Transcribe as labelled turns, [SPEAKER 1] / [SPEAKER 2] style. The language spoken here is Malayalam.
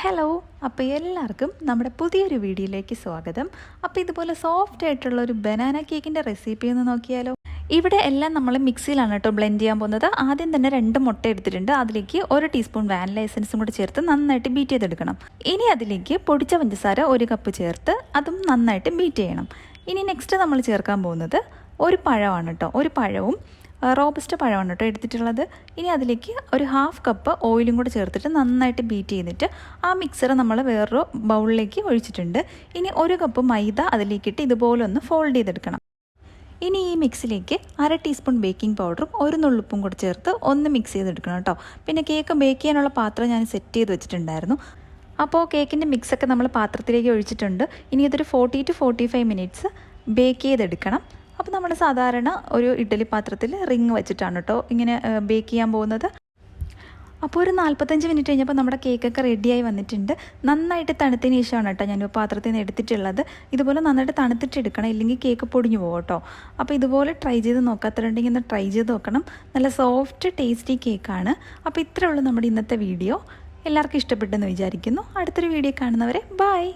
[SPEAKER 1] ഹലോ, അപ്പോൾ എല്ലാവർക്കും നമ്മുടെ പുതിയൊരു വീഡിയോയിലേക്ക് സ്വാഗതം. അപ്പോൾ ഇതുപോലെ സോഫ്റ്റ് ആയിട്ടുള്ള ഒരു ബനാന കേക്കിൻ്റെ റെസിപ്പി ഒന്ന് നോക്കിയാലോ. ഇവിടെ എല്ലാം നമ്മൾ മിക്സിയിലാണ് കേട്ടോ ബ്ലെൻഡ് ചെയ്യാൻ പോകുന്നത്. ആദ്യം തന്നെ 2 മുട്ട എടുത്തിട്ടുണ്ട്. അതിലേക്ക് 1 ടീസ്പൂൺ വാനില എസൻസും കൂടി ചേർത്ത് നന്നായിട്ട് ബീറ്റ് ചെയ്തെടുക്കണം. ഇനി അതിലേക്ക് പൊടിച്ച പഞ്ചസാര 1 കപ്പ് ചേർത്ത് അതും നന്നായിട്ട് ബീറ്റ് ചെയ്യണം. ഇനി നെക്സ്റ്റ് നമ്മൾ ചേർക്കാൻ പോകുന്നത് ഒരു പഴമാണ് കേട്ടോ. ഒരു പഴവും റോബസ്റ്റ് പഴമാണ് കേട്ടോ എടുത്തിട്ടുള്ളത്. ഇനി അതിലേക്ക് ഒരു 1/2 കപ്പ് ഓയിലും കൂടെ ചേർത്തിട്ട് നന്നായിട്ട് ബീറ്റ് ചെയ്തിട്ട് ആ മിക്സർ നമ്മൾ വേറൊരു ബൗളിലേക്ക് ഒഴിച്ചിട്ടുണ്ട്. ഇനി 1 കപ്പ് മൈദ അതിലേക്കിട്ട് ഇതുപോലെ ഒന്ന് ഫോൾഡ് ചെയ്തെടുക്കണം. ഇനി ഈ മിക്സിലേക്ക് 1/2 ടീസ്പൂൺ ബേക്കിംഗ് പൗഡറും 1 നുള്ളുപ്പും കൂടെ ചേർത്ത് ഒന്ന് മിക്സ് ചെയ്തെടുക്കണം കേട്ടോ. പിന്നെ കേക്ക് ബേക്ക് ചെയ്യാനുള്ള പാത്രം ഞാൻ സെറ്റ് ചെയ്ത് വെച്ചിട്ടുണ്ടായിരുന്നു. അപ്പോൾ കേക്കിൻ്റെ മിക്സൊക്കെ നമ്മൾ പാത്രത്തിലേക്ക് ഒഴിച്ചിട്ടുണ്ട്. ഇനി ഇതൊരു 40 to 45 മിനിറ്റ്സ് ബേക്ക് ചെയ്തെടുക്കണം. അപ്പോൾ നമ്മൾ സാധാരണ ഒരു ഇഡ്ഡലി പാത്രത്തിൽ റിങ് വെച്ചിട്ടാണ് കേട്ടോ ഇങ്ങനെ ബേക്ക് ചെയ്യാൻ പോകുന്നത്. അപ്പോൾ ഒരു 45 മിനിറ്റ് കഴിഞ്ഞപ്പോൾ നമ്മുടെ കേക്കൊക്കെ റെഡിയായി വന്നിട്ടുണ്ട്. നന്നായിട്ട് തണുത്തതിന് ശേഷമാണ് കേട്ടോ ഞാൻ പാത്രത്തിൽ നിന്ന് എടുത്തിട്ടുള്ളത്. ഇതുപോലെ നന്നായിട്ട് തണുത്തിട്ട് എടുക്കണം, ഇല്ലെങ്കിൽ കേക്ക് പൊടിഞ്ഞു പോകും കേട്ടോ. അപ്പോൾ ഇതുപോലെ ട്രൈ ചെയ്ത് നോക്കാത്തതുണ്ടെങ്കിൽ ഒന്ന് ട്രൈ ചെയ്ത് നോക്കണം. നല്ല സോഫ്റ്റ് ടേസ്റ്റി കേക്കാണ്. അപ്പോൾ ഇത്രയേ ഉള്ളൂ നമ്മുടെ ഇന്നത്തെ വീഡിയോ. എല്ലാവർക്കും ഇഷ്ടപ്പെട്ടെന്ന് വിചാരിക്കുന്നു. അടുത്തൊരു വീഡിയോ കാണുന്നവരെ ബൈ.